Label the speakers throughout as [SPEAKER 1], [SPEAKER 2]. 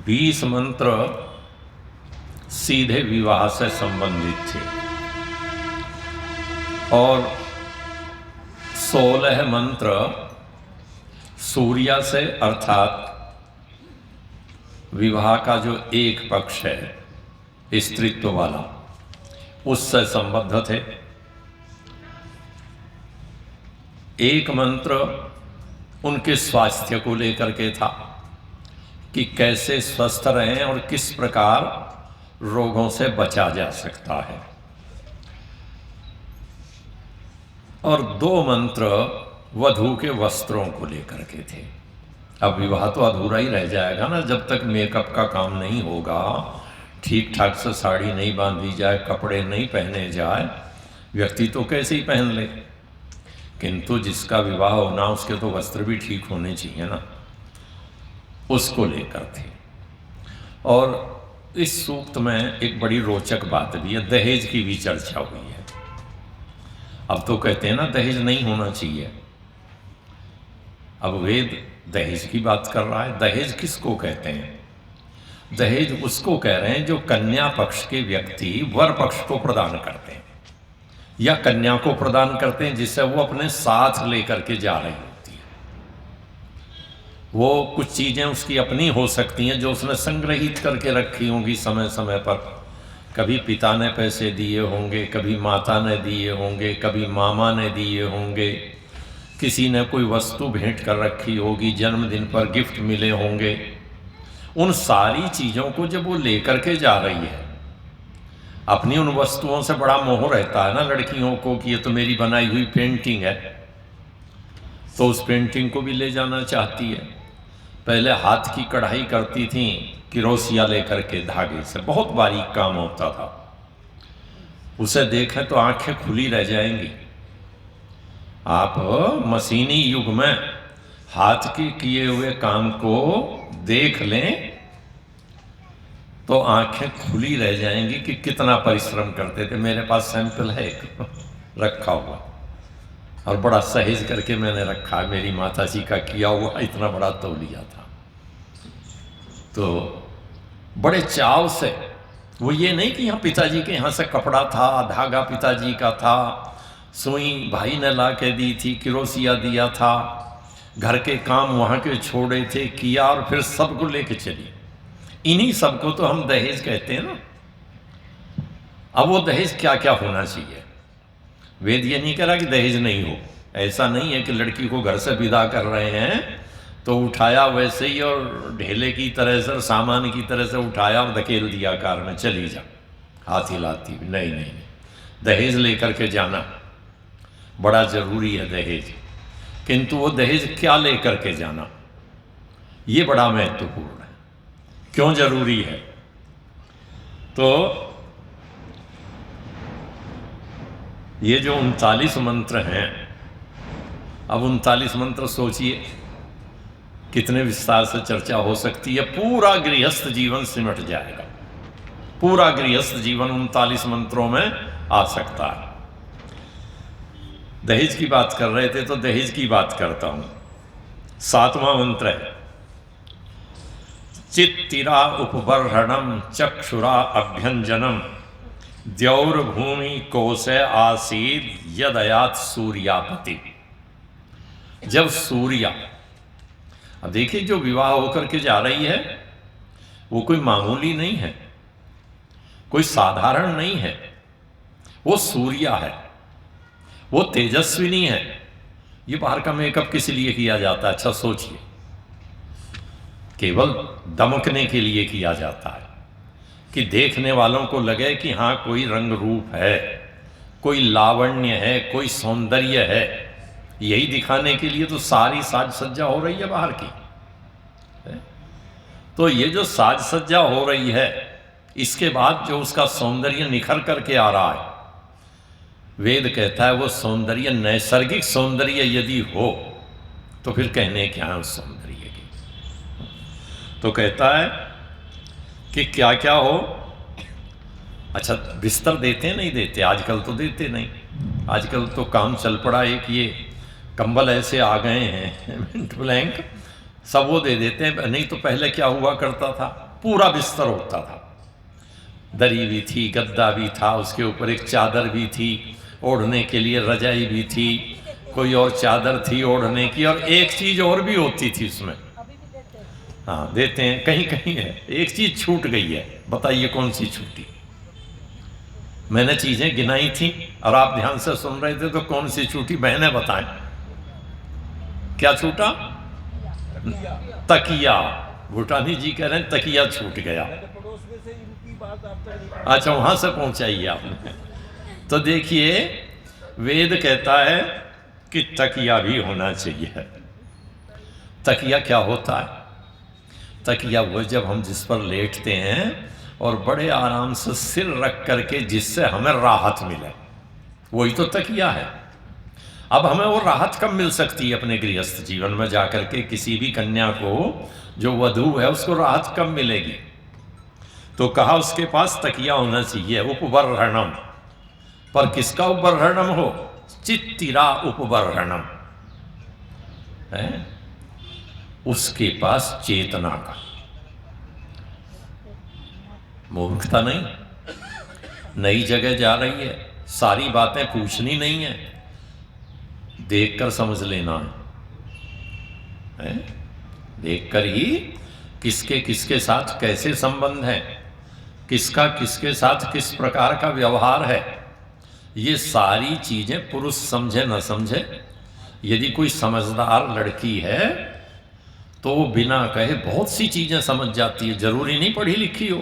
[SPEAKER 1] 20 मंत्र सीधे विवाह से संबंधित थे और 16 मंत्र सूर्य से अर्थात विवाह का जो एक पक्ष है स्त्रीत्व वाला उससे संबद्ध थे। एक मंत्र उनके स्वास्थ्य को लेकर के था कि कैसे स्वस्थ रहें और किस प्रकार रोगों से बचा जा सकता है, और 2 मंत्र वधू के वस्त्रों को लेकर के थे। अब विवाह तो अधूरा ही रह जाएगा ना जब तक मेकअप का काम नहीं होगा, ठीक ठाक से साड़ी नहीं बांधी जाए, कपड़े नहीं पहने जाए, व्यक्ति तो कैसे ही पहन ले, किंतु जिसका विवाह होना उसके तो वस्त्र भी ठीक होने चाहिए ना, उसको लेकर थे। और इस सूक्त में एक बड़ी रोचक बात भी है, दहेज की भी चर्चा हुई है। अब तो कहते हैं ना दहेज नहीं होना चाहिए, अब वेद दहेज की बात कर रहा है। दहेज किसको कहते हैं? दहेज उसको कह रहे हैं जो कन्या पक्ष के व्यक्ति वर पक्ष को प्रदान करते हैं या कन्या को प्रदान करते हैं जिससे वो अपने साथ लेकर के जा रही होती है। वो कुछ चीज़ें उसकी अपनी हो सकती हैं जो उसने संग्रहित करके रखी होंगी समय समय पर, कभी पिता ने पैसे दिए होंगे, कभी माता ने दिए होंगे, कभी मामा ने दिए होंगे, किसी ने कोई वस्तु भेंट कर रखी होगी, जन्मदिन पर गिफ्ट मिले होंगे। उन सारी चीज़ों को जब वो लेकर के जा रही है, अपनी उन वस्तुओं से बड़ा मोह रहता है ना लड़कियों को कि ये तो मेरी बनाई हुई पेंटिंग है, तो उस पेंटिंग को भी ले जाना चाहती है। पहले हाथ की कढ़ाई करती थी किरोसिया लेकर के धागे से, बहुत बारीक काम होता था, उसे देखें तो आंखें खुली रह जाएंगी। आप मशीनी युग में हाथ के किए हुए काम को देख लें तो आंखें खुली रह जाएंगी कि कितना परिश्रम करते थे। मेरे पास सैंपल है एक रखा हुआ और बड़ा सहेज करके मैंने रखा है, मेरी माता जी का किया हुआ इतना बड़ा तौलिया था। तो बड़े चाव से, वो ये नहीं कि यहाँ पिताजी के यहाँ से कपड़ा था, धागा पिताजी का था, सुई भाई ने ला के दी थी, किरोसिया दिया था, घर के काम वहाँ के छोड़े थे, किया और फिर सबको लेके चली। इन्हीं सबको तो हम दहेज कहते हैं ना। अब वो दहेज क्या क्या होना चाहिए? वेद ये नहीं कह रहा कि दहेज नहीं हो, ऐसा नहीं है कि लड़की को घर से विदा कर रहे हैं तो उठाया वैसे ही और ढेले की तरह से, सामान की तरह से उठाया और धकेल दिया कार में, चली जा हाथ हिलाती। नहीं नहीं नहीं, दहेज लेकर के जाना बड़ा जरूरी है दहेज, किंतु वो दहेज क्या लेकर के जाना ये बड़ा महत्वपूर्ण है। क्यों जरूरी है? तो ये जो 39 मंत्र हैं, अब 39 मंत्र सोचिए कितने विस्तार से चर्चा हो सकती है। पूरा गृहस्थ जीवन सिमट जाएगा, पूरा गृहस्थ जीवन 39 मंत्रों में आ सकता है। दहेज की बात कर रहे थे तो दहेज की बात करता हूं। 7वां मंत्र है, चित्तिरा उपबर्हणम चक्षुरा अभ्यंजनम द्यौर्भूमि कोशे आसीद यदयात सूर्यापति। जब सूर्या, अब देखिए जो विवाह होकर के जा रही है वो कोई मामूली नहीं है, कोई साधारण नहीं है, वो सूर्या है, वो तेजस्विनी है। ये बाहर का मेकअप किस लिए किया जाता है? अच्छा सोचिए, केवल दमकने के लिए किया जाता है कि देखने वालों को लगे कि हाँ कोई रंग रूप है, कोई लावण्य है, कोई सौंदर्य है। यही दिखाने के लिए तो सारी साज सज्जा हो रही है बाहर की। तो ये जो साज सज्जा हो रही है, इसके बाद जो उसका सौंदर्य निखर करके आ रहा है, वेद कहता है वो सौंदर्य नैसर्गिक सौंदर्य यदि हो तो फिर कहने क्या है उस सौंदर्य की। तो कहता है कि क्या क्या हो। अच्छा, बिस्तर देते नहीं देते? आजकल तो देते नहीं, आजकल तो काम चल पड़ा एक ये कंबल ऐसे आ गए हैं मिंट ब्लैंक, सब वो दे देते हैं। नहीं तो पहले क्या हुआ करता था पूरा बिस्तर होता था, दरी भी थी, गद्दा भी था, उसके ऊपर एक चादर भी थी, ओढ़ने के लिए रजाई भी थी, कोई और चादर थी ओढ़ने की, और एक चीज और भी होती थी उसमें। हाँ देते हैं, कहीं कहीं है, एक चीज छूट गई है, बताइए कौन सी छूटी? मैंने चीजें गिनाई थी और आप ध्यान से सुन रहे थे, तो कौन सी छूटी मैंने बताएं? क्या छूटा? तकिया। भूटानी जी कह रहे हैं तकिया छूट गया। अच्छा, वहां से पहुंचाइए आपने। तो देखिए, वेद कहता है कि तकिया भी होना चाहिए। तकिया क्या होता है? तकिया वो जब हम जिस पर लेटते हैं और बड़े आराम से सिर रख करके जिससे हमें राहत मिले, वही तो तकिया है। अब हमें वो राहत कब मिल सकती है अपने गृहस्थ जीवन में जाकर के? किसी भी कन्या को जो वधू है उसको राहत कब मिलेगी? तो कहा उसके पास तकिया होना चाहिए, उपबर्हणम। पर किसका उपबर्हणम हो? चित्तिरा उपबर्हणम है, उसके पास चेतना का। मूर्खता नहीं, नई जगह जा रही है, सारी बातें पूछनी नहीं है, देखकर समझ लेना है? देखकर ही किसके किसके साथ कैसे संबंध है, किसका किसके साथ किस प्रकार का व्यवहार है, ये सारी चीजें पुरुष समझे न समझे, यदि कोई समझदार लड़की है तो वो बिना कहे बहुत सी चीजें समझ जाती है, जरूरी नहीं पढ़ी लिखी हो।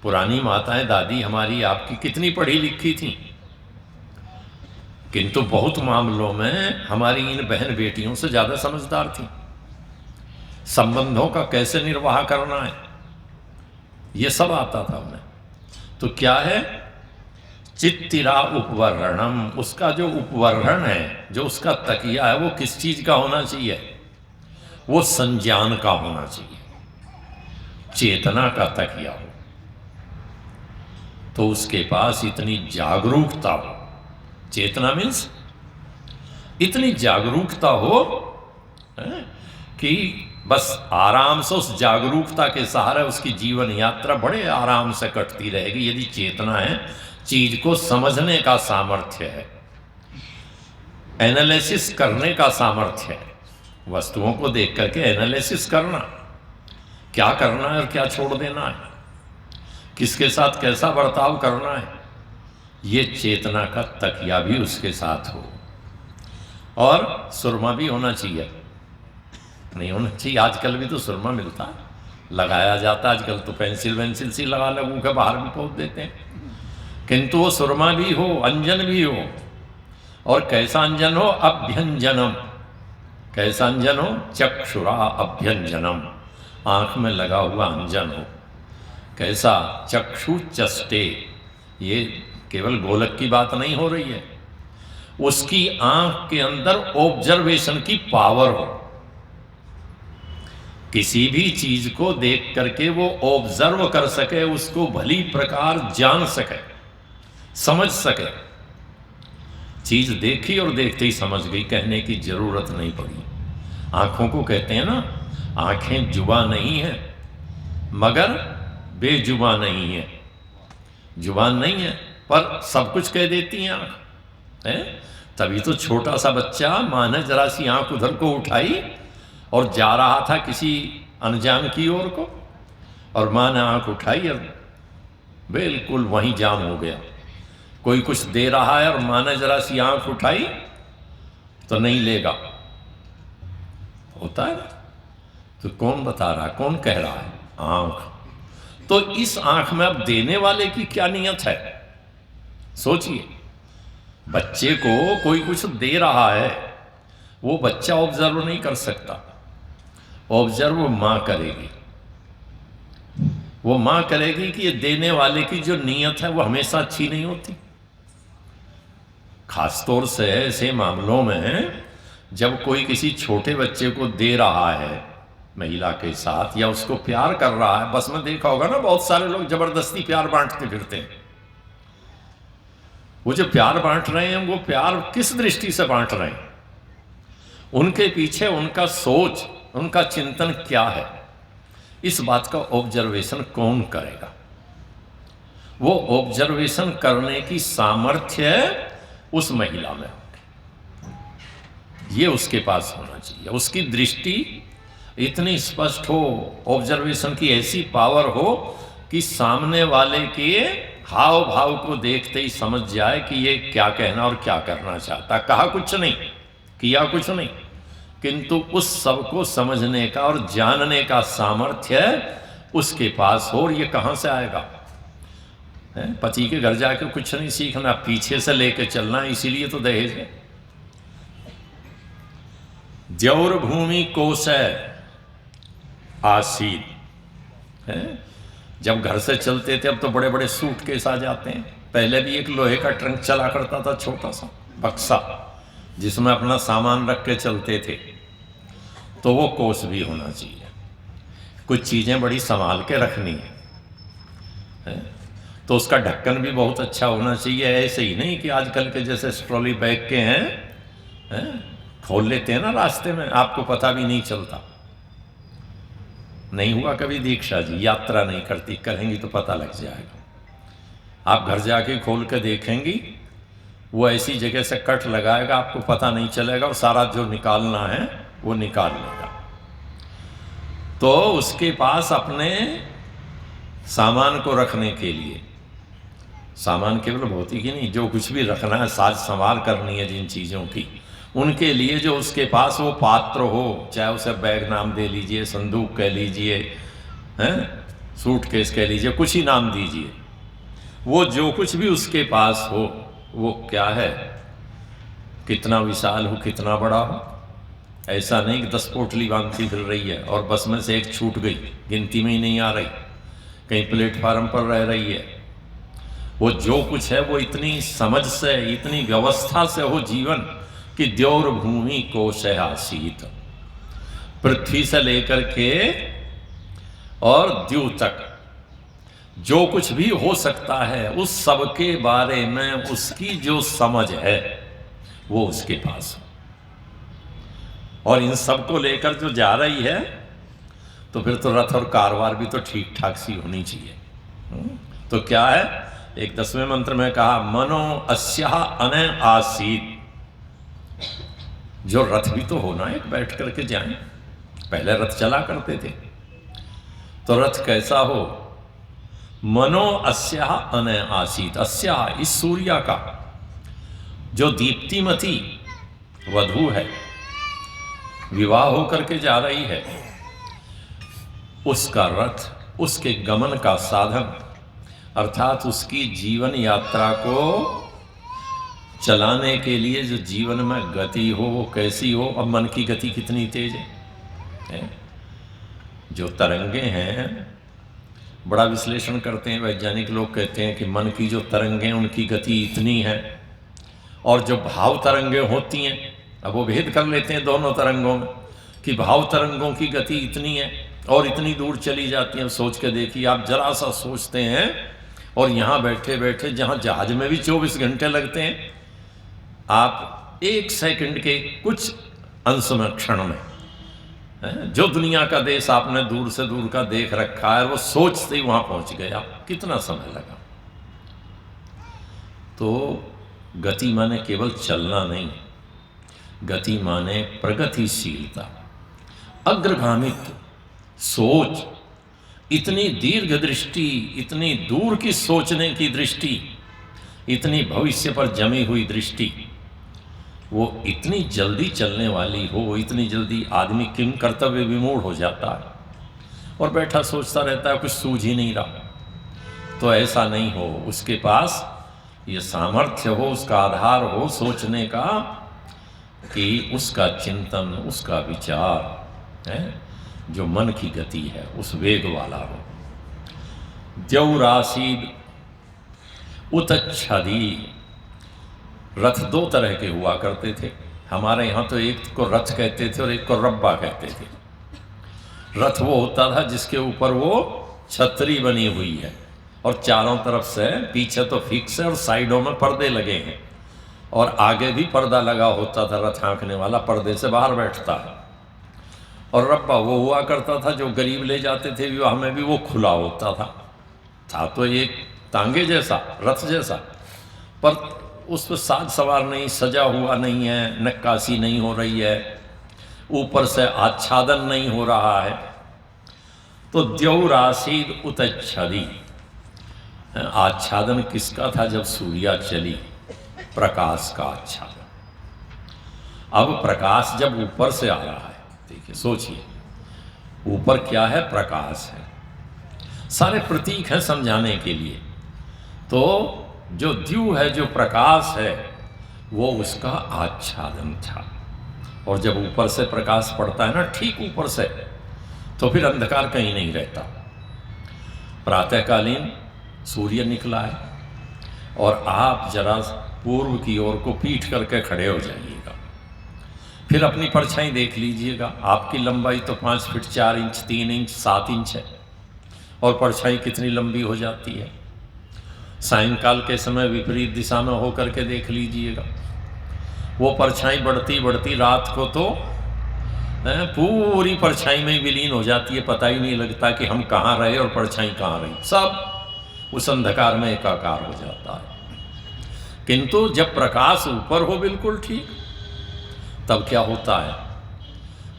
[SPEAKER 1] पुरानी माताएं, दादी हमारी आपकी कितनी पढ़ी लिखी थी, किंतु बहुत मामलों में हमारी इन बहन बेटियों से ज्यादा समझदार थी। संबंधों का कैसे निर्वाह करना है ये सब आता था उन्हें। तो क्या है? चित्तिरा उपवर्णम। उसका जो उपवर्णन है, जो उसका तकिया है, वो किस चीज का होना चाहिए? वो संज्ञान का होना चाहिए, चेतना का तकिया हो। तो उसके पास इतनी जागरूकता हो, चेतना मीन्स इतनी जागरूकता हो कि बस आराम से उस जागरूकता के सहारे उसकी जीवन यात्रा बड़े आराम से कटती रहेगी। यदि चेतना है, चीज को समझने का सामर्थ्य है, एनालिसिस करने का सामर्थ्य है, वस्तुओं को देख करके एनालिसिस करना, क्या करना है और क्या छोड़ देना है, किसके साथ कैसा बर्ताव करना है, ये चेतना का तकिया भी उसके साथ हो। और सुरमा भी होना चाहिए, नहीं होना चाहिए? आजकल भी तो सुरमा मिलता है, लगाया जाता है। आजकल तो पेंसिल वेंसिल सी लगा लगू के बाहर भी पहुंच देते हैं, किंतु वो सुरमा भी हो, अंजन भी हो। और कैसा अंजन हो? अभ्यंजनम। कैसा अंजन हो? चक्षुरा अभ्यंजनम, आंख में लगा हुआ अंजन हो। कैसा? चक्षु चष्टे। ये केवल गोलक की बात नहीं हो रही है, उसकी आंख के अंदर ऑब्जर्वेशन की पावर हो। किसी भी चीज को देख करके वो ऑब्जर्व कर सके, उसको भली प्रकार जान सके, समझ सके। चीज देखी और देखते ही समझ गई, कहने की जरूरत नहीं पड़ी। आंखों को कहते हैं ना, आंखें जुबा नहीं है मगर बेजुबा नहीं है। जुबान नहीं है पर सब कुछ कह देती हैं आंख है। तभी तो छोटा सा बच्चा, माँ ने जरा सी आंख उधर को उठाई और जा रहा था किसी अनजान की ओर को, और माँ ने आंख उठाई और बिल्कुल वहीं जाम हो गया। कोई कुछ दे रहा है और माँ ने जरा सी आंख उठाई तो नहीं लेगा, होता है। तो कौन बता रहा है, कौन कह रहा है? आंख। तो इस आंख में अब देने वाले की क्या नियत है? सोचिए, बच्चे को कोई कुछ दे रहा है, वो बच्चा ऑब्जर्व नहीं कर सकता, ऑब्जर्व मां करेगी। वो मां करेगी कि ये देने वाले की जो नियत है वो हमेशा अच्छी नहीं होती। खासतौर से ऐसे मामलों में जब कोई किसी छोटे बच्चे को दे रहा है महिला के साथ, या उसको प्यार कर रहा है, बस में देखा होगा ना, बहुत सारे लोग जबरदस्ती प्यार बांटते फिरते हैं। वो जो प्यार बांट रहे हैं, वो प्यार किस दृष्टि से बांट रहे हैं? उनके पीछे उनका सोच, उनका चिंतन क्या है? इस बात का ऑब्जर्वेशन कौन करेगा? वो ऑब्जर्वेशन करने की सामर्थ्य उस महिला में होगी, ये उसके पास होना चाहिए। उसकी दृष्टि इतनी स्पष्ट हो, ऑब्जर्वेशन की ऐसी पावर हो कि सामने वाले के हाव भाव को देखते ही समझ जाए कि ये क्या कहना और क्या करना चाहता। कहा कुछ नहीं, किया कुछ नहीं, किंतु उस सब को समझने का और जानने का सामर्थ्य उसके पास हो। और ये कहाँ से आएगा? पति के घर जाके कुछ नहीं सीखना, पीछे से लेके चलना। इसीलिए तो दहेज है। द्यौर भूमि कोशय आसीत है। जब घर से चलते थे, अब तो बड़े बड़े सूटकेस आ जाते हैं। पहले भी एक लोहे का ट्रंक चला करता था, छोटा सा बक्सा, जिसमें अपना सामान रख के चलते थे। तो वो कोस भी होना चाहिए। कुछ चीज़ें बड़ी संभाल के रखनी है, तो उसका ढक्कन भी बहुत अच्छा होना चाहिए। ऐसे ही नहीं कि आजकल के जैसे ट्रॉली बैग के हैं, खोल लेते हैं ना रास्ते में, आपको पता भी नहीं चलता। नहीं हुआ कभी दीक्षा जी? यात्रा नहीं करती, करेंगी तो पता लग जाएगा। आप घर जाके खोल के देखेंगी, वो ऐसी जगह से कट लगाएगा, आपको पता नहीं चलेगा, और सारा जो निकालना है वो निकाल लेगा। तो उसके पास अपने सामान को रखने के लिए, सामान केवल भौतिक ही नहीं, जो कुछ भी रखना है, साज संवार करनी है जिन चीज़ों की, उनके लिए जो उसके पास वो पात्र हो, चाहे उसे बैग नाम दे लीजिए, संदूक कह लीजिए, सूटकेस कह लीजिए, कुछ ही नाम दीजिए, वो जो कुछ भी उसके पास हो वो क्या है, कितना विशाल हो, कितना बड़ा हो। ऐसा नहीं कि 10 पोटली बांधती फिर रही है और बस में से एक छूट गई, गिनती में ही नहीं आ रही, कहीं प्लेटफार्म पर रह रही है। वो जो कुछ है वो इतनी समझ से, इतनी व्यवस्था से हो जीवन कि द्यौर भूमि कोशय आसीत, पृथ्वी से लेकर के और द्यू तक जो कुछ भी हो सकता है, उस सब के बारे में उसकी जो समझ है वो उसके पास हो। और इन सब को लेकर जो जा रही है, तो फिर तो रथ और कारवार भी तो ठीक ठाक सी होनी चाहिए। तो क्या है, एक 10वें मंत्र में कहा, मनो अस्याह अने आसीत। जो रथ भी तो होना है, बैठ करके जाएं। पहले रथ चला करते थे, तो रथ कैसा हो? मनो अस्याह अने आसीत। अस्याह, इस सूर्या का जो दीप्तिमती वधू है, विवाह होकर के जा रही है, उसका रथ, उसके गमन का साधन, अर्थात उसकी जीवन यात्रा को चलाने के लिए जो जीवन में गति हो वो कैसी हो। अब मन की गति कितनी तेज है? जो तरंगे हैं, बड़ा विश्लेषण करते हैं वैज्ञानिक लोग, कहते हैं कि मन की जो तरंगे उनकी गति इतनी है, और जो भाव तरंगे होती हैं, अब वो भेद कर लेते हैं दोनों तरंगों में कि भाव तरंगों की गति इतनी है और इतनी दूर चली जाती है। सोच के देखिए, आप जरा सा सोचते हैं और यहाँ बैठे बैठे, जहाँ जहाज में भी 24 घंटे लगते हैं, आप 1 सेकंड के कुछ अंश में, क्षण में, जो दुनिया का देश आपने दूर से दूर का देख रखा है, वो सोचते ही वहाँ पहुँच गया, कितना समय लगा। तो गति माने केवल चलना नहीं, गति माने प्रगतिशीलता, अग्रगामित्व, सोच, इतनी दीर्घ दृष्टि, इतनी दूर की सोचने की दृष्टि, इतनी भविष्य पर जमी हुई दृष्टि, वो इतनी जल्दी चलने वाली हो, इतनी जल्दी आदमी किम कर्तव्य विमूढ़ हो जाता है और बैठा सोचता रहता है, कुछ सूझ ही नहीं रहा। तो ऐसा नहीं हो, उसके पास ये सामर्थ्य हो, उसका आधार हो सोचने का, कि उसका चिंतन, उसका विचार है जो मन की गति है, उस वेग वाला हो। द्यौरासीद उतच्छदी। रथ 2 तरह के हुआ करते थे हमारे यहाँ, तो एक को रथ कहते थे और एक को रब्बा कहते थे। रथ वो होता था जिसके ऊपर वो छतरी बनी हुई है और चारों तरफ से, पीछे तो फिक्स है और साइडों में पर्दे लगे हैं, और आगे भी पर्दा लगा होता था, रथ हाँकने वाला पर्दे से बाहर बैठता है। और रब्बा वो हुआ करता था जो गरीब ले जाते थे विवाह में भी, वो खुला होता था तो एक तांगे जैसा, रथ जैसा, पर उस पर साज सवार नहीं, सजा हुआ नहीं है, नक्काशी नहीं हो रही है, ऊपर से आच्छादन नहीं हो रहा है। तो द्यौरासीद उतच्छदी, आच्छादन किसका था? जब सूर्या चली, प्रकाश का आच्छादन। अब प्रकाश जब ऊपर से आ रहा है, देखिए सोचिए, ऊपर क्या है? प्रकाश है। सारे प्रतीक हैं समझाने के लिए। तो जो द्यू है, जो प्रकाश है, वो उसका आच्छादन था। और जब ऊपर से प्रकाश पड़ता है ना, ठीक ऊपर से, तो फिर अंधकार कहीं नहीं रहता। प्रातःकालीन सूर्य निकला है और आप जरा पूर्व की ओर को पीठ करके खड़े हो जाइएगा, फिर अपनी परछाई देख लीजिएगा। आपकी लंबाई तो 5 फीट 4 इंच 3 इंच 7 इंच है, और परछाई कितनी लंबी हो जाती है। सायंकाल के समय विपरीत दिशा में होकर के देख लीजिएगा, वो परछाई बढ़ती बढ़ती रात को तो पूरी परछाई में विलीन हो जाती है। पता ही नहीं लगता कि हम कहाँ रहे और परछाई कहाँ रही, सब उस अंधकार में एकाकार हो जाता है। किंतु जब प्रकाश ऊपर हो बिल्कुल ठीक, तब क्या होता है?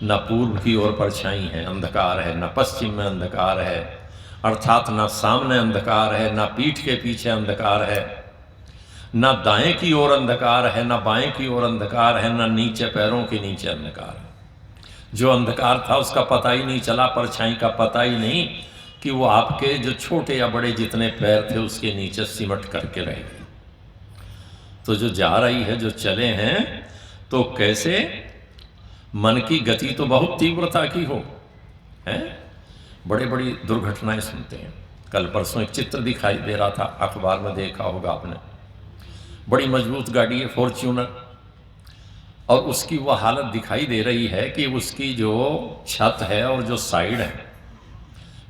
[SPEAKER 1] न पूर्व की ओर परछाई है, अंधकार है, न पश्चिम में अंधकार है, अर्थात न सामने अंधकार है, न पीठ के पीछे अंधकार है, न दाएं की ओर अंधकार है, न बाएं की ओर अंधकार है, न नीचे पैरों के नीचे अंधकार है। जो अंधकार था उसका पता ही नहीं चला, परछाई का पता ही नहीं कि वो आपके जो छोटे या बड़े जितने पैर थे उसके नीचे सिमट करके रह गई। तो जो जा रही है, जो चले हैं, तो कैसे मन की गति तो बहुत तीव्रता की हो, है? बड़े बड़ी दुर्घटनाएं सुनते हैं। कल परसों एक चित्र दिखाई दे रहा था, अखबार में देखा होगा आपने। बड़ी मजबूत गाड़ी है, फॉर्च्यूनर, और उसकी वह हालत दिखाई दे रही है कि उसकी जो छत है और जो साइड है,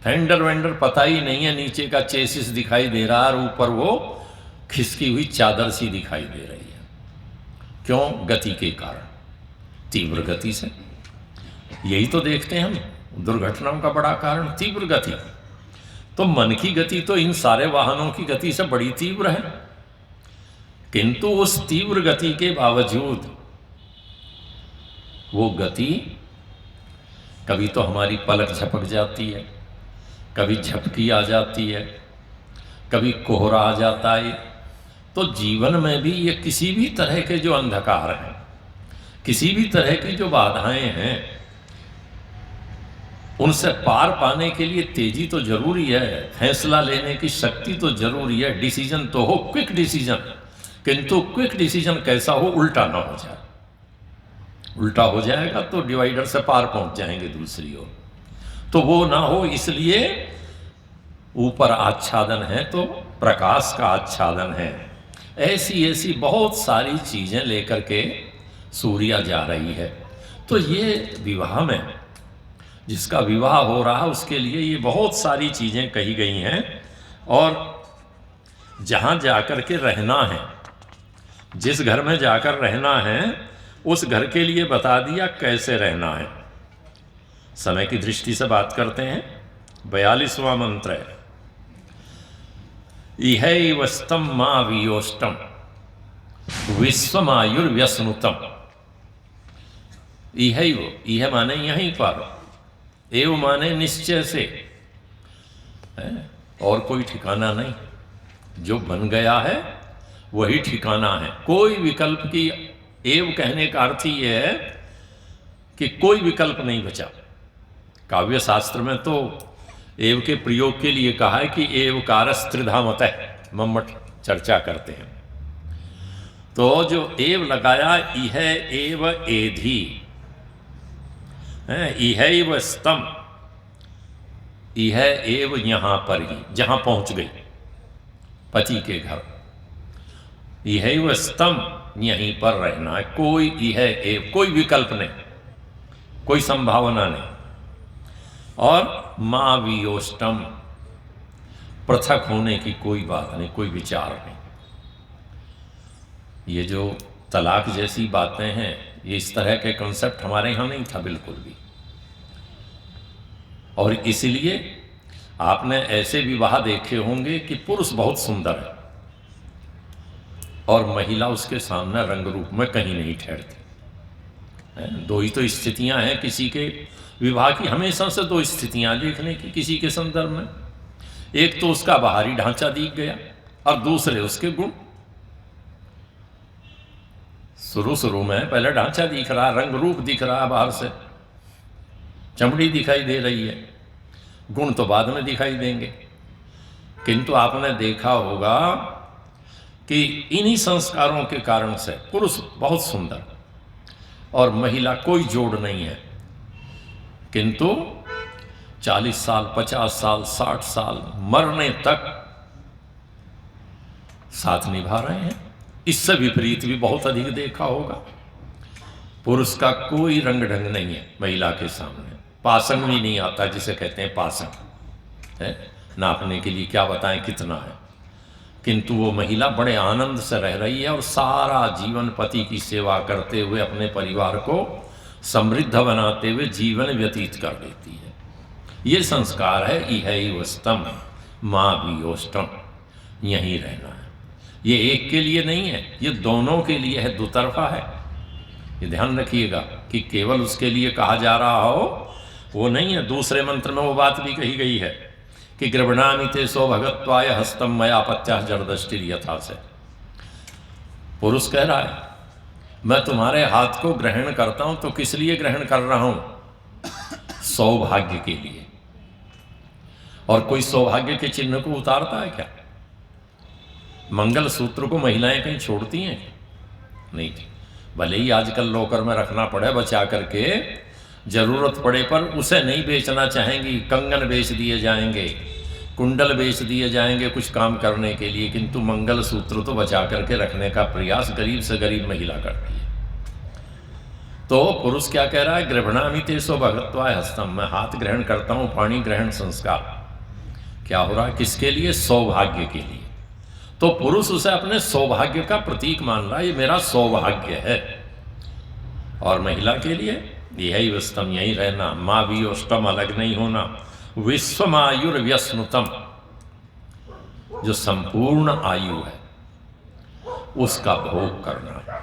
[SPEAKER 1] फेंडर वेंडर पता ही नहीं है, नीचे का चेसिस दिखाई दे रहा है और ऊपर वो खिसकी हुई चादर सी दिखाई दे रही है। क्यों? गति के कारण, तीव्र गति से। यही तो देखते हैं हम, दुर्घटनाओं का बड़ा कारण तीव्र गति। तो मन की गति तो इन सारे वाहनों की गति से बड़ी तीव्र है, किंतु उस तीव्र गति के बावजूद वो गति, कभी तो हमारी पलक झपक जाती है, कभी झपकी आ जाती है, कभी कोहरा आ जाता है। तो जीवन में भी ये किसी भी तरह के जो अंधकार हैं, किसी भी तरह की जो बाधाएं हैं, उनसे पार पाने के लिए तेजी तो जरूरी है, फैसला लेने की शक्ति तो जरूरी है, डिसीजन तो हो, क्विक डिसीजन। किंतु क्विक डिसीजन कैसा हो? उल्टा ना हो जाए। उल्टा हो जाएगा तो डिवाइडर से पार पहुंच जाएंगे दूसरी ओर, तो वो ना हो। इसलिए ऊपर आच्छादन है तो प्रकाश का आच्छादन है। ऐसी ऐसी बहुत सारी चीजें लेकर के सूर्या जा रही है। तो ये विवाह में, जिसका विवाह हो रहा उसके लिए ये बहुत सारी चीजें कही गई हैं। और जहां जाकर के रहना है, जिस घर में जाकर रहना है, उस घर के लिए बता दिया कैसे रहना है। समय की दृष्टि से बात करते हैं। 42वां मंत्र है, इहैवस्तम मा वियोष्टम विश्वमायुर्व्यसनुतम। इहैव, इह माने यहीं पर, एव माने निश्चय से, है? और कोई ठिकाना नहीं। जो बन गया है वही ठिकाना है। कोई विकल्प की, एव कहने का अर्थ ये है कि कोई विकल्प नहीं बचा। काव्य शास्त्र में तो एव के प्रयोग के लिए कहा है कि एव कारस त्रिधा मत है, मम्मट चर्चा करते हैं। तो जो एव लगाया, इह एव एधि, इहैव स्तम, इह एव यहां पर ही, जहां पहुंच गई पति के घर, इहैव स्तम, यहीं पर रहना है। कोई इह एव, कोई विकल्प नहीं, कोई संभावना नहीं। और मा वियोष्टम, पृथक होने की कोई बात नहीं, कोई विचार नहीं। ये जो तलाक जैसी बातें हैं, ये इस तरह के कॉन्सेप्ट हमारे यहाँ नहीं था बिल्कुल भी। और इसलिए आपने ऐसे विवाह देखे होंगे कि पुरुष बहुत सुंदर है और महिला उसके सामने रंग रूप में कहीं नहीं ठहरती। दो ही तो स्थितियां हैं किसी के विवाह की, हमेशा से दो स्थितियां देखने की किसी के संदर्भ में। एक तो उसका बाहरी ढांचा दिख गया और दूसरे उसके गुण। शुरू शुरू में पहले ढांचा दिख रहा, रंग रूप दिख रहा, बाहर से चमड़ी दिखाई दे रही है, गुण तो बाद में दिखाई देंगे। किंतु आपने देखा होगा कि इन्हीं संस्कारों के कारण से पुरुष बहुत सुंदर और महिला कोई जोड़ नहीं है, किंतु 40 साल 50 साल 60 साल मरने तक साथ निभा रहे हैं। इससे विपरीत भी बहुत अधिक देखा होगा। पुरुष का कोई रंग ढंग नहीं है महिला के सामने, पासंग भी नहीं आता, जिसे कहते हैं पासंग है, नापने के लिए क्या बताएं कितना है। किंतु वो महिला बड़े आनंद से रह रही है और सारा जीवन पति की सेवा करते हुए अपने परिवार को समृद्ध बनाते हुए जीवन व्यतीत कर देती है। ये संस्कार है इहैवस्तम माँ वियोष्टम, यहीं रहना है। ये एक के लिए नहीं है, ये दोनों के लिए है, दुतरफा है। ये ध्यान रखिएगा कि केवल उसके लिए कहा जा रहा हो वो नहीं है। दूसरे मंत्र में वो बात भी कही गई है कि गृभणामि ते सौभगत्वाय हस्तम मया पत्या जरदष्टिर यथा से। पुरुष कह रहा है मैं तुम्हारे हाथ को ग्रहण करता हूं, तो किस लिए ग्रहण कर रहा हूं? सौभाग्य के लिए। और कोई सौभाग्य के चिन्ह को उतारता है क्या? मंगल सूत्र को महिलाएं कहीं छोड़ती हैं? नहीं। भले ही आजकल लॉकर में रखना पड़े बचा करके, जरूरत पड़े पर उसे नहीं बेचना चाहेंगी। कंगन बेच दिए जाएंगे, कुंडल बेच दिए जाएंगे कुछ काम करने के लिए, किंतु मंगल सूत्र तो बचा करके रखने का प्रयास गरीब से गरीब महिला करती है। तो पुरुष क्या कह रहा है? गृभणामि ते सौभगत्वाय हस्तम, मैं हाथ ग्रहण करता हूं, पाणी ग्रहण संस्कार। क्या हो रहा है? किसके लिए? सौभाग्य के लिए। तो पुरुष उसे अपने सौभाग्य का प्रतीक मान रहा है, ये मेरा सौभाग्य है। और महिला के लिए यही वस्तम, यही रहना, माँ भी अष्टम, अलग नहीं होना। विश्वमायुर्व्यस्नुतम, जो संपूर्ण आयु है उसका भोग करना है,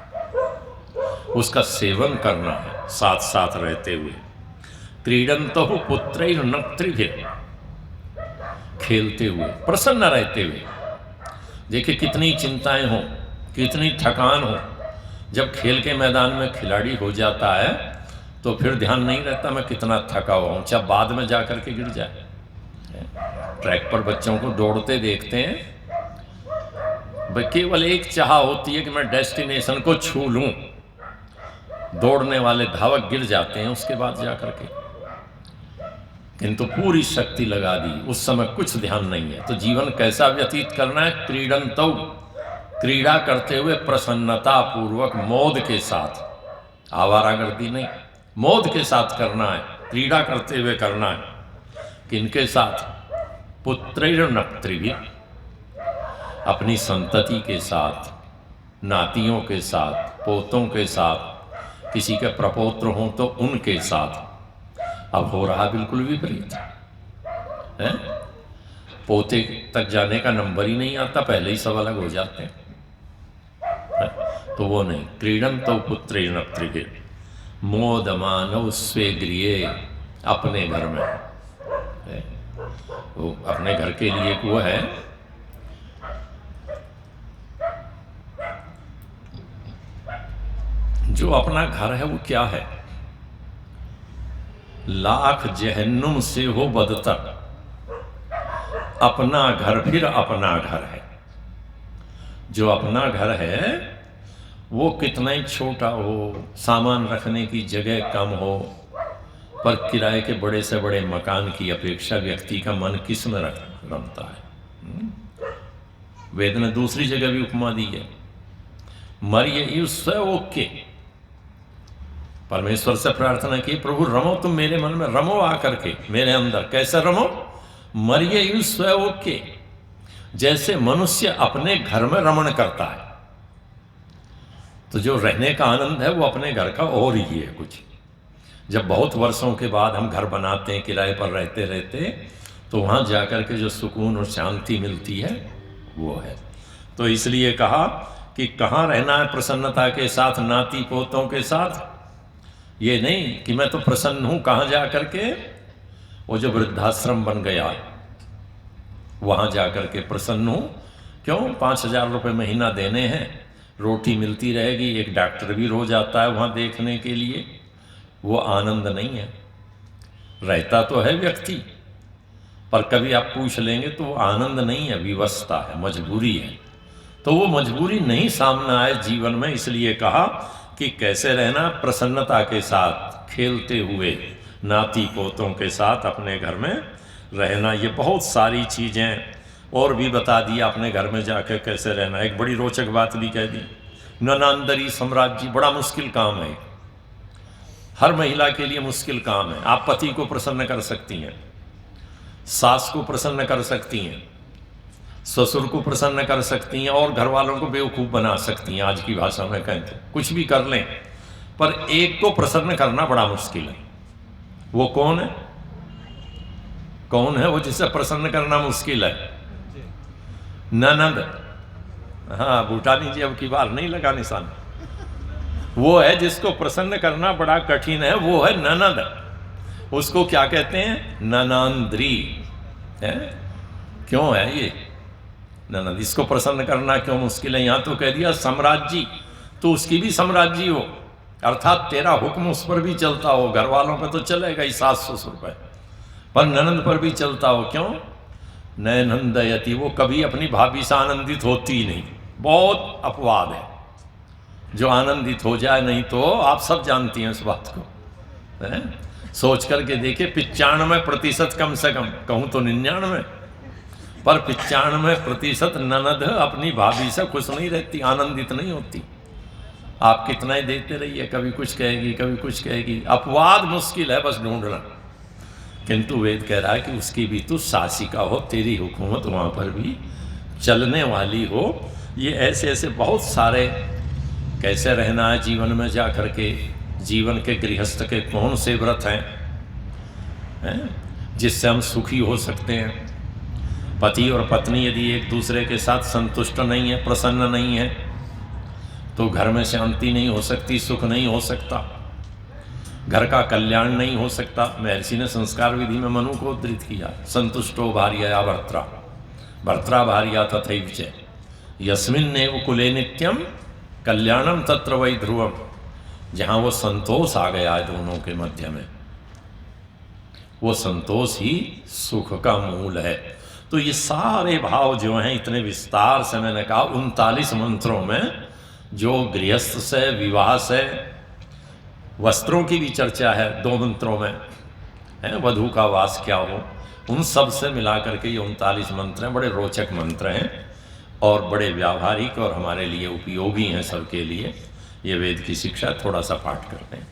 [SPEAKER 1] उसका सेवन करना है साथ साथ रहते हुए। क्रीडंतो पुत्रैर्नक्त्रिभिः, खेलते हुए, प्रसन्न रहते हुए। देखिए कितनी चिंताएं हो, कितनी थकान हो, जब खेल के मैदान में खिलाड़ी हो जाता है तो फिर ध्यान नहीं रहता मैं कितना थका हुआ हूँ, चाहे बाद में जा कर के गिर जाए। ट्रैक पर बच्चों को दौड़ते देखते हैं, केवल एक चाह होती है कि मैं डेस्टिनेशन को छू लूं। दौड़ने वाले धावक गिर जाते हैं उसके बाद जा कर के, किंतु पूरी शक्ति लगा दी, उस समय कुछ ध्यान नहीं है। तो जीवन कैसा व्यतीत करना है? क्रीडंतौ, क्रीड़ा करते हुए प्रसन्नता पूर्वक, मोद के साथ, आवारागर्दी नहीं, मोद के साथ करना है, क्रीड़ा करते हुए करना है। किनके साथ? पुत्रैर्नक्त्रिभिः, अपनी संतति के साथ, नातियों के साथ, पोतों के साथ, किसी के प्रपौत्र हों तो उनके साथ। अब हो रहा बिल्कुल विपरीत है, पोते तक जाने का नंबर ही नहीं आता, पहले ही सब अलग हो जाते हैं। तो वो नहीं, क्रीडंतो पुत्रैर्नक्त्रिभिः मोदमानौ स्वे गृहे, अपने घर में है। वो अपने घर के लिए वो है, जो अपना घर है वो क्या है? लाख जहन्नुम से हो बदतर, अपना घर फिर अपना घर है। जो अपना घर है वो कितना ही छोटा हो, सामान रखने की जगह कम हो, पर किराए के बड़े से बड़े मकान की अपेक्षा व्यक्ति का मन किस में रमता है। वेद ने दूसरी जगह भी उपमा दी है, मरिय ओके। परमेश्वर से प्रार्थना की, प्रभु रमो तुम मेरे मन में, रमो आकर के मेरे अंदर। कैसे रमो? मरिय ओके, जैसे मनुष्य अपने घर में रमण करता है। तो जो रहने का आनंद है वो अपने घर का और ही है कुछ। जब बहुत वर्षों के बाद हम घर बनाते हैं किराए पर रहते रहते, तो वहाँ जाकर के जो सुकून और शांति मिलती है वो है। तो इसलिए कहा कि कहाँ रहना है प्रसन्नता के साथ, नाती पोतों के साथ। ये नहीं कि मैं तो प्रसन्न हूँ, कहाँ जा कर के वो जो वृद्धाश्रम बन गया वहाँ जा कर के प्रसन्न हूँ। क्यों? 5,000 रुपये महीना देने हैं, रोटी मिलती रहेगी, एक डॉक्टर भी रोज आता है वहाँ देखने के लिए। वो आनंद नहीं है। रहता तो है व्यक्ति, पर कभी आप पूछ लेंगे तो वो आनंद नहीं है, विवशता है, मजबूरी है। तो वो मजबूरी नहीं सामने आए जीवन में, इसलिए कहा कि कैसे रहना प्रसन्नता के साथ, खेलते हुए नाती पोतों के साथ अपने घर में रहना। ये बहुत सारी चीज़ें और भी बता दी अपने घर में जाकर कैसे रहना। एक बड़ी रोचक बात भी कह दी, ननांदरी साम्राज्य बड़ा मुश्किल काम है, हर महिला के लिए मुश्किल काम है। आप पति को प्रसन्न कर सकती हैं, सास को प्रसन्न कर सकती हैं, ससुर को प्रसन्न कर सकती हैं और घर वालों को बेवकूफ़ बना सकती हैं। आज की भाषा में कहें तो कुछ भी कर लें, पर एक को प्रसन्न करना बड़ा मुश्किल है। वो कौन है? कौन है वो जिसे प्रसन्न करना मुश्किल है? ननद। हाँ, भूटानी जी अब की बार नहीं लगा निशान। वो है जिसको प्रसन्न करना बड़ा कठिन है, वो है ननद। उसको क्या कहते हैं? ननांद्री है। क्यों है ये ननद? इसको प्रसन्न करना क्यों मुश्किल है? यहाँ तो कह दिया साम्राज्य, तो उसकी भी साम्राज्य हो, अर्थात तेरा हुक्म उस पर भी चलता हो। घर वालों पर तो चलेगा ही, सास ससुर पर, पर ननद पर भी चलता हो। क्यों? नैनंदयति, वो कभी अपनी भाभी से आनंदित होती ही नहीं। बहुत अपवाद है जो आनंदित हो जाए, नहीं तो आप सब जानती हैं इस बात को, है? सोच करके देखिए, 95% कम से कम, कहूँ तो 99, पर 95% ननद अपनी भाभी से खुश नहीं रहती, आनंदित नहीं होती। आप कितना ही देते रहिए, कभी कुछ कहेगी, कभी कुछ कहेगी। अपवाद मुश्किल है बस ढूंढना। किंतु वेद कह रहा है कि उसकी भी तू शासिका हो, तेरी हुकूमत वहाँ पर भी चलने वाली हो। ये ऐसे ऐसे बहुत सारे कैसे रहना है जीवन में जा कर के, जीवन के गृहस्थ के कौन से व्रत हैं जिससे हम सुखी हो सकते हैं। पति और पत्नी यदि एक दूसरे के साथ संतुष्ट नहीं है, प्रसन्न नहीं है, तो घर में शांति नहीं हो सकती, सुख नहीं हो सकता, घर का कल्याण नहीं हो सकता। महर्षि ने संस्कार विधि में मनु को उद्धृत किया, संतुष्टो भार्यया भर्त्रा, भर्त्रा भार्या तथैव च, यस्मिन्नेव कुले नित्यम कल्याणम तत्र वै ध्रुवम। जहाँ वो संतोष आ गया है दोनों के मध्य में, वो संतोष ही सुख का मूल है। तो ये सारे भाव जो हैं इतने विस्तार से मैंने कहा 39 मंत्रों में, जो गृहस्थ से, विवाह से, वस्त्रों की भी चर्चा है 2 मंत्रों में, है वधू का वास क्या हो, उन सब से मिला करके ये 39 मंत्र हैं। बड़े रोचक मंत्र हैं और बड़े व्यावहारिक और हमारे लिए उपयोगी हैं सबके लिए। ये वेद की शिक्षा थोड़ा सा पाठ करते हैं।